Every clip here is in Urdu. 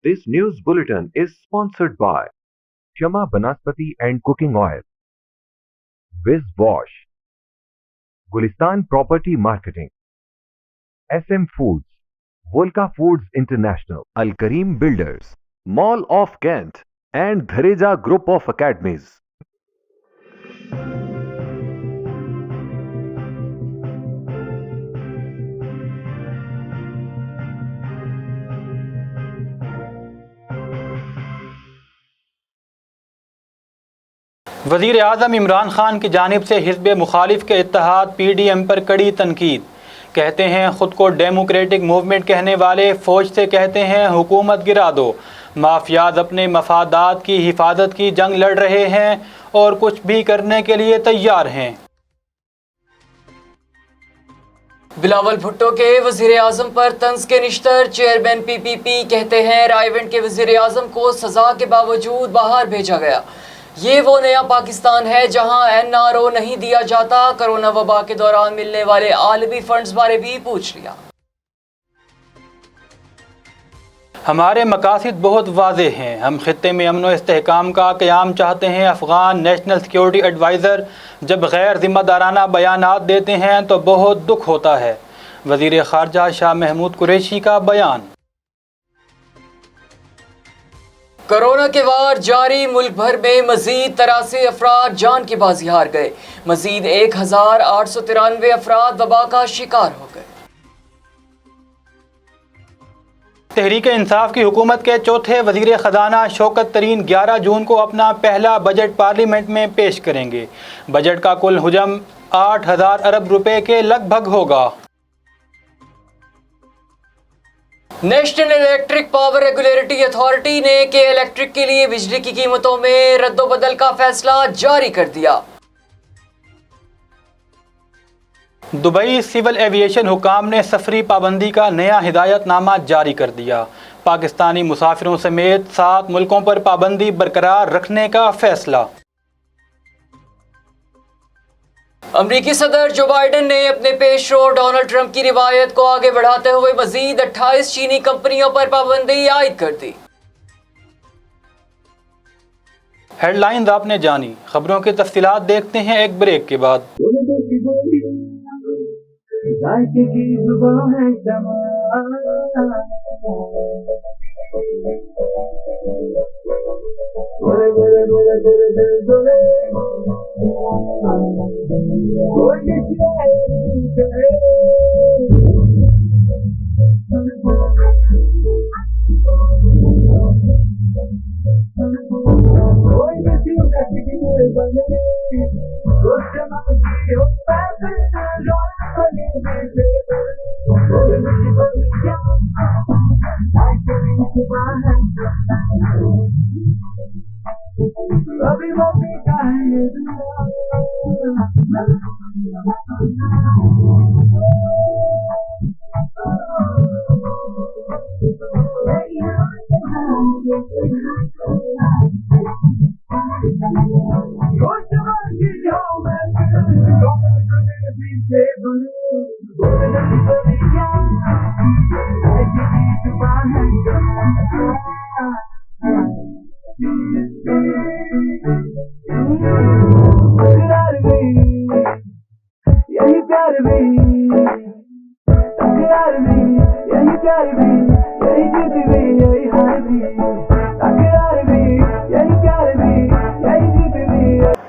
This news bulletin is sponsored by Shama Banaspati and Cooking Oil, Wiz Wash, Gulistan Property Marketing, SM Foods, Volca Foods International, Al Kareem Builders, Mall of Kent, and Dhareja Group of Academies. وزیر اعظم عمران خان کی جانب سے حزب مخالف کے اتحاد PDM پر کڑی تنقید. کہتے ہیں خود کو ڈیموکریٹک موومنٹ کہنے والے فوج سے کہتے ہیں حکومت گرا دو. مافیاز اپنے مفادات کی حفاظت کی جنگ لڑ رہے ہیں اور کچھ بھی کرنے کے لیے تیار ہیں. بلاول بھٹو کے وزیر اعظم پر طنز کے نشتر. چیئرمین PPP کہتے ہیں رائیونٹ کے وزیر اعظم کو سزا کے باوجود باہر بھیجا گیا. یہ وہ نیا پاکستان ہے جہاں NRO نہیں دیا جاتا. کرونا وبا کے دوران ملنے والے عالمی فنڈز بارے بھی پوچھ لیا. ہمارے مقاصد بہت واضح ہیں. ہم خطے میں امن و استحکام کا قیام چاہتے ہیں. افغان نیشنل سیکیورٹی ایڈوائزر جب غیر ذمہ دارانہ بیانات دیتے ہیں تو بہت دکھ ہوتا ہے. وزیر خارجہ شاہ محمود قریشی کا بیان. کرونا کے وار جاری. ملک بھر میں مزید 83 افراد جان کی بازی ہار گئے. مزید 1893 افراد وبا کا شکار ہو گئے. تحریک انصاف کی حکومت کے چوتھے وزیر خزانہ شوکت ترین 11 جون کو اپنا پہلا بجٹ پارلیمنٹ میں پیش کریں گے. بجٹ کا کل حجم 8000 ارب روپے کے لگ بھگ ہوگا. National electric power regulatory authority نے کہ الیکٹرک کے لیے بجلی کی قیمتوں میں رد و بدل کا فیصلہ جاری کر دیا. دبئی سول ایویشن حکام نے سفری پابندی کا نیا ہدایت نامہ جاری کر دیا. پاکستانی مسافروں سمیت 7 ملکوں پر پابندی برقرار رکھنے کا فیصلہ. امریکی صدر جو بائیڈن نے اپنے پیش رو ڈونلڈ ٹرمپ کی روایت کو آگے بڑھاتے ہوئے مزید 28 چینی کمپنیوں پر پابندی عائد کر دی. ہیڈ لائنز آپ نے جانی. خبروں کی تفصیلات دیکھتے ہیں ایک بریک کے بعد.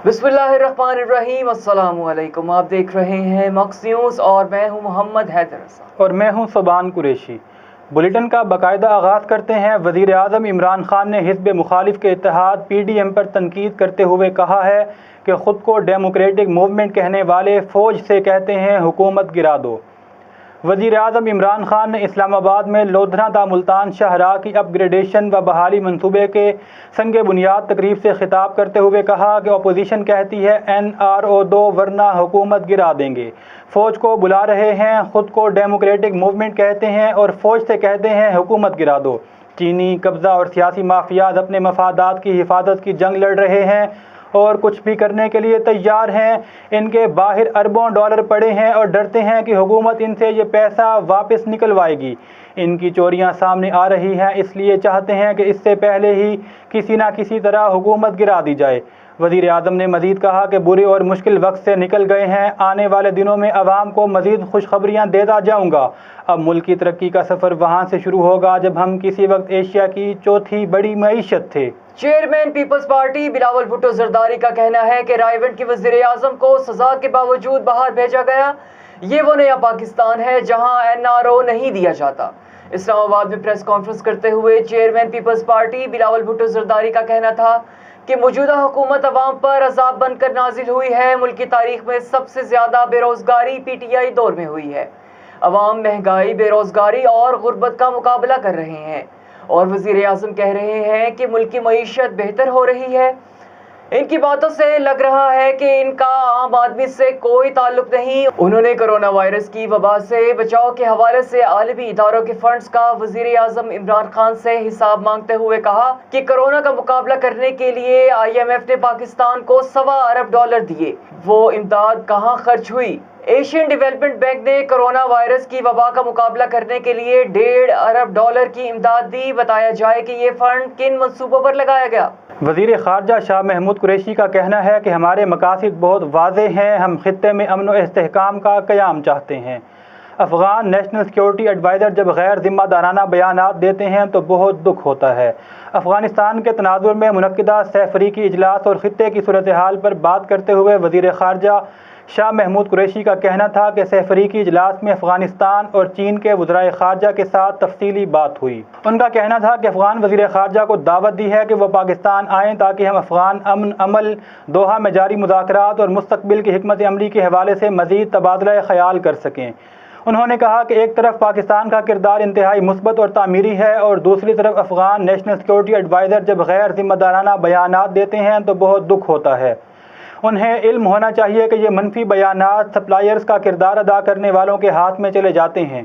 بسم اللہ الرحمن الرحیم. السلام علیکم. آپ دیکھ رہے ہیں مکس نیوز اور میں ہوں محمد حیدر رضا اور میں ہوں سبحان قریشی. بلیٹن کا باقاعدہ آغاز کرتے ہیں. وزیر اعظم عمران خان نے حزب مخالف کے اتحاد PDM پر تنقید کرتے ہوئے کہا ہے کہ خود کو ڈیموکریٹک موومنٹ کہنے والے فوج سے کہتے ہیں حکومت گرا دو. وزیر اعظم عمران خان نے اسلام آباد میں لودھنا تا ملتان شاہراہ کی اپ گریڈیشن و بحالی منصوبے کے سنگ بنیاد تقریب سے خطاب کرتے ہوئے کہا کہ اپوزیشن کہتی ہے NRO دو ورنہ حکومت گرا دیں گے. فوج کو بلا رہے ہیں, خود کو ڈیموکریٹک موومنٹ کہتے ہیں اور فوج سے کہتے ہیں حکومت گرا دو. چینی قبضہ اور سیاسی مافیاز اپنے مفادات کی حفاظت کی جنگ لڑ رہے ہیں اور کچھ بھی کرنے کے لیے تیار ہیں. ان کے باہر اربوں ڈالر پڑے ہیں اور ڈرتے ہیں کہ حکومت ان سے یہ پیسہ واپس نکلوائے گی. ان کی چوریاں سامنے آ رہی ہیں، اس لیے چاہتے ہیں کہ اس سے پہلے ہی کسی نہ کسی طرح حکومت گرا دی جائے۔ وزیر اعظم نے مزید کہا کہ برے اور مشکل وقت سے نکل گئے ہیں، آنے والے دنوں میں عوام کو مزید خوشخبریاں دیتا جاؤں گا۔ اب ملک کی ترقی کا سفر وہاں سے شروع ہوگا جب ہم کسی وقت ایشیا کی چوتھی بڑی معیشت تھے۔ Chairman peoples party Bilawal Bhutto Zardari کا کہنا ہے کہ رائے ونڈ کے وزیر اعظم کو سزا کے باوجود باہر بھیجا گیا۔ یہ وہ نیا پاکستان ہے جہاں NRO نہیں دیا جاتا۔ اسلام آباد میں پریس کانفرنس کرتے ہوئے chairman peoples party Bilawal Bhutto Zardari کا کہنا تھا کہ موجودہ حکومت عوام پر عذاب بن کر نازل ہوئی ہے۔ ملک کی تاریخ میں سب سے زیادہ بے روزگاری PTI دور میں ہوئی ہے۔ عوام مہنگائی، بے روزگاری اور غربت کا مقابلہ کر رہے ہیں اور وزیر اعظم کہہ رہے ہیں کہ ملک کی معیشت بہتر ہو رہی ہے۔ ان کی باتوں سے لگ رہا ہے کہ ان کا عام آدمی سے کوئی تعلق نہیں۔ انہوں نے کرونا وائرس کی وبا سے بچاؤ کے حوالے سے عالمی اداروں کے فنڈز کا وزیر اعظم عمران خان سے حساب مانگتے ہوئے کہا کہ کرونا کا مقابلہ کرنے کے لیے IMF نے پاکستان کو $1.25 ارب دیے، وہ امداد کہاں خرچ ہوئی؟ ایشین ڈیولپمنٹ بینک نے کرونا وائرس کی وبا کا مقابلہ کرنے کے لیے $1.5 ارب کی امداد دی۔ بتایا جائے کہ یہ فنڈ کن منصوبوں پر لگایا گیا؟ وزیر خارجہ شاہ محمود قریشی کا کہنا ہے کہ ہمارے مقاصد بہت واضح ہیں، ہم خطے میں امن و استحکام کا قیام چاہتے ہیں۔ افغان نیشنل سیکیورٹی ایڈوائزر جب غیر ذمہ دارانہ بیانات دیتے ہیں تو بہت دکھ ہوتا ہے۔ افغانستان کے تناظر میں منعقدہ سہ فریقی اجلاس اور خطے کی صورتحال پر بات کرتے ہوئے وزیر خارجہ شاہ محمود قریشی کا کہنا تھا کہ سہ فریقی اجلاس میں افغانستان اور چین کے وزرائے خارجہ کے ساتھ تفصیلی بات ہوئی۔ ان کا کہنا تھا کہ افغان وزیر خارجہ کو دعوت دی ہے کہ وہ پاکستان آئیں تاکہ ہم افغان امن عمل، دوحہ میں جاری مذاکرات اور مستقبل کی حکمت عملی کے حوالے سے مزید تبادلہ خیال کر سکیں۔ انہوں نے کہا کہ ایک طرف پاکستان کا کردار انتہائی مثبت اور تعمیری ہے اور دوسری طرف افغان نیشنل سیکیورٹی ایڈوائزر جب غیر ذمہ دارانہ بیانات دیتے ہیں تو بہت دکھ ہوتا ہے۔ انہیں علم ہونا چاہیے کہ یہ منفی بیانات سپلائرز کا کردار ادا کرنے والوں کے ہاتھ میں چلے جاتے ہیں۔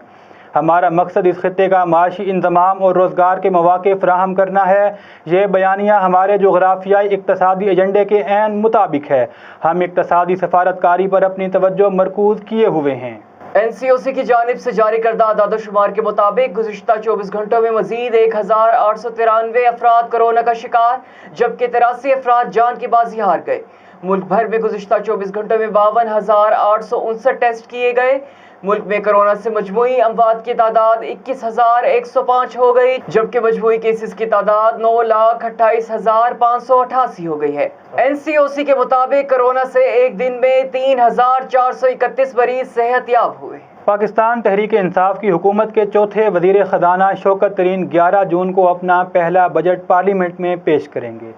ہمارا مقصد اس خطے کا معاشی انضمام اور روزگار کے مواقع فراہم کرنا ہے۔ یہ بیانیہ ہمارے جغرافیائی اقتصادی ایجنڈے کے عین مطابق ہے۔ ہم اقتصادی سفارتکاری پر اپنی توجہ مرکوز کیے ہوئے ہیں۔ NCOC کی جانب سے جاری کردہ اعداد و شمار کے مطابق گزشتہ 24 گھنٹوں میں مزید 1893 افراد کرونا کا شکار جبکہ 83 افراد جان کی بازی ہار گئے۔ ملک بھر میں گزشتہ 24 گھنٹوں میں 52,859 ٹیسٹ کیے گئے۔ ملک میں کرونا سے مجموعی اموات کی تعداد 21,105 ہو گئی جبکہ مجموعی کیسز کی تعداد 9,28,588 ہو گئی ہے۔ NCOC کے مطابق کرونا سے ایک دن میں 3,431 مریض صحت یاب ہوئے۔ پاکستان تحریک انصاف کی حکومت کے چوتھے وزیر خزانہ شوکت ترین 11 جون کو اپنا پہلا بجٹ پارلیمنٹ میں پیش کریں گے۔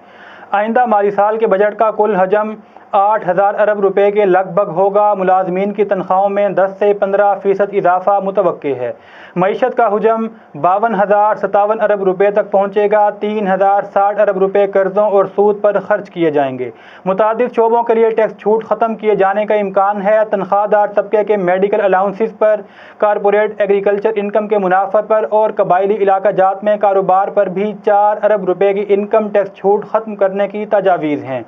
آئندہ مالی سال کے بجٹ کا کل حجم 8,000 ارب روپے کے لگ بھگ ہوگا۔ ملازمین کی تنخواہوں میں 10 سے 15% اضافہ متوقع ہے۔ معیشت کا حجم 52,057 ارب روپے تک پہنچے گا۔ 3,060 ارب روپے قرضوں اور سود پر خرچ کیے جائیں گے۔ متعدد شعبوں کے لیے ٹیکس چھوٹ ختم کیے جانے کا امکان ہے۔ تنخواہ دار طبقے کے میڈیکل الاؤنسز پر، کارپوریٹ ایگریکلچر انکم کے منافع پر اور قبائلی علاقہ جات میں کاروبار پر بھی 4 ارب روپے کی انکم ٹیکس چھوٹ ختم کرنے کی تجاویز ہیں۔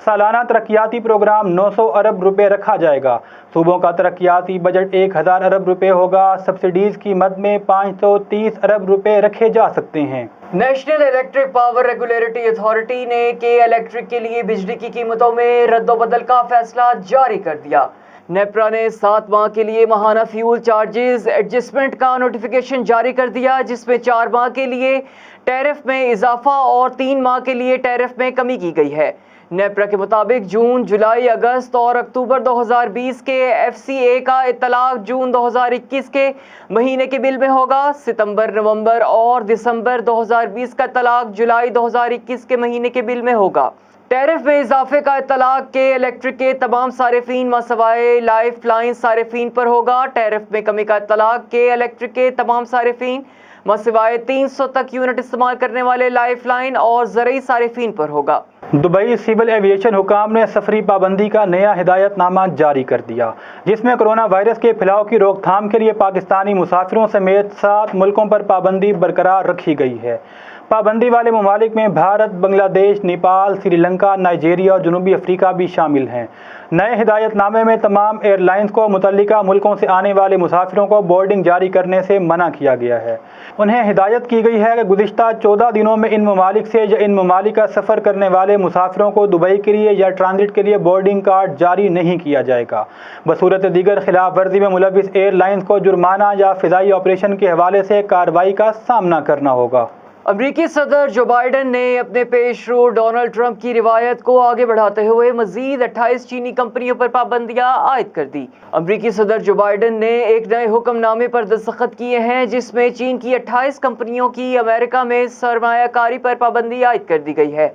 سالانہ ترقیاتی پروگرام 900 ارب روپے رکھا جائے گا۔ صوبوں کا ترقیاتی بجٹ 1,000 ارب روپے ہوگا۔ سبسڈیز کی مد میں 530 ارب روپے رکھے جا سکتے ہیں۔ National electric power regulatory authority نے الیکٹرک کے لیے بجلی کی قیمتوں میں رد و بدل کا فیصلہ جاری کر دیا۔ نیپرا نے 7 ماہ کے لیے ماہانہ فیول چارجز ایڈجسٹمنٹ کا نوٹیفیکیشن جاری کر دیا جس میں 4 ماہ کے لیے ٹیرف میں اضافہ اور 3 ماہ کے لیے ٹیرف میں کمی کی گئی ہے۔ نیپرا کے مطابق جون، جولائی، اگست اور اکتوبر 2020 کے FCA کا اطلاق جون 2021 کے مہینے کے بل میں ہوگا۔ ستمبر، نومبر اور دسمبر 2020 کا اطلاق جولائی 2021 کے مہینے کے بل میں ہوگا۔ ٹیرف میں اضافے کا اطلاق کے الیکٹرک کے تمام صارفین ماسوائے لائف لائن صارفین پر ہوگا۔ ٹیرف میں کمی کا اطلاق کے الیکٹرک کے تمام صارفین ماسوائے 300 تک یونٹ استعمال کرنے والے لائف لائن اور زرعی صارفین پر ہوگا۔ دبئی سول ایویشن حکام نے سفری پابندی کا نیا ہدایت نامہ جاری کر دیا جس میں کرونا وائرس کے پھیلاؤ کی روک تھام کے لیے پاکستانی مسافروں سمیت 7 ملکوں پر پابندی برقرار رکھی گئی ہے۔ پابندی والے ممالک میں بھارت، بنگلہ دیش، نیپال، سری لنکا، نائجیریا اور جنوبی افریقہ بھی شامل ہیں۔ نئے ہدایت نامے میں تمام ایئر لائنز کو متعلقہ ملکوں سے آنے والے مسافروں کو بورڈنگ جاری کرنے سے منع کیا گیا ہے۔ انہیں ہدایت کی گئی ہے کہ گزشتہ 14 دنوں میں ان ممالک سے یا ان ممالک کا سفر کرنے والے مسافروں کو دبئی کے لیے یا ٹرانزٹ کے لیے بورڈنگ کارڈ جاری نہیں کیا جائے گا۔ بصورت دیگر خلاف ورزی میں ملوث ایئر لائنز کو جرمانہ یا فضائی آپریشن کے حوالے سے کارروائی کا سامنا کرنا ہوگا۔ امریکی صدر جو بائیڈن نے اپنے پیش رو ڈونلڈ ٹرمپ کی روایت کو آگے بڑھاتے ہوئے مزید 28 چینی کمپنیوں پر پابندیاں عائد کر دی۔ امریکی صدر جو بائیڈن نے ایک نئے حکم نامے پر دستخط کیے ہیں جس میں چین کی 28 کمپنیوں کی امریکہ میں سرمایہ کاری پر پابندی عائد کر دی گئی ہے۔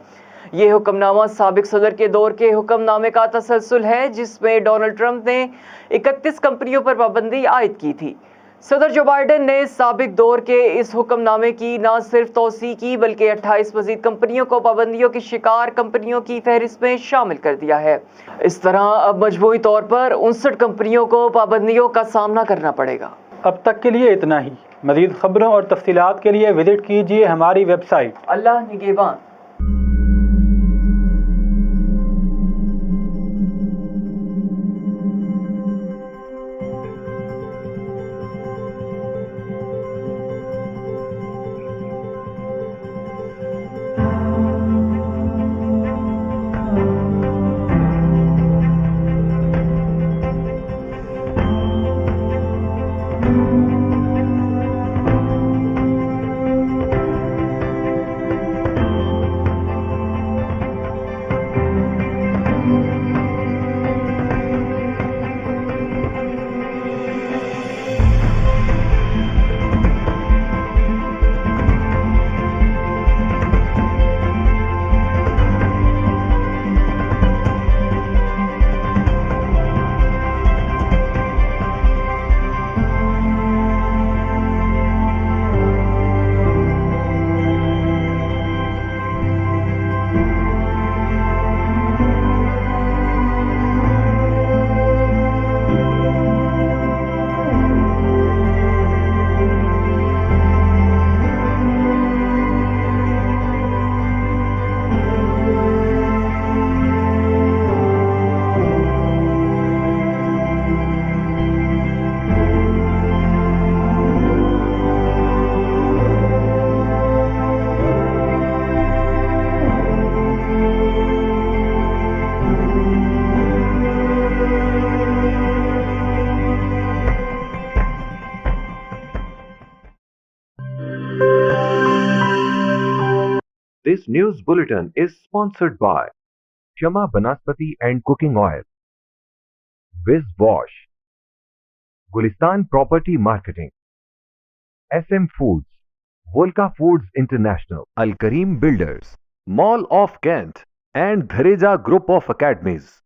یہ حکم نامہ سابق صدر کے دور کے حکم نامے کا تسلسل ہے جس میں ڈونلڈ ٹرمپ نے 31 کمپنیوں پر پابندی عائد کی تھی۔ صدر جو بائیڈن نے سابق دور کے اس حکم نامے کی نہ صرف توسیع کی بلکہ 28 مزید کمپنیوں کو پابندیوں کی شکار کمپنیوں کی فہرست میں شامل کر دیا ہے۔ اس طرح اب مجموعی طور پر 59 کمپنیوں کو پابندیوں کا سامنا کرنا پڑے گا۔ اب تک کے لیے اتنا ہی۔ مزید خبروں اور تفصیلات کے لیے وزٹ کیجیے ہماری ویب سائٹ۔ اللہ نگہبان۔ This news bulletin is sponsored by Shama Banaspati and Cooking Oil, Viz Wash, Gulistan Property Marketing, SM Foods, Volca Foods International, Al Kareem Builders, Mall of Kent, and Dhareja Group of Academies.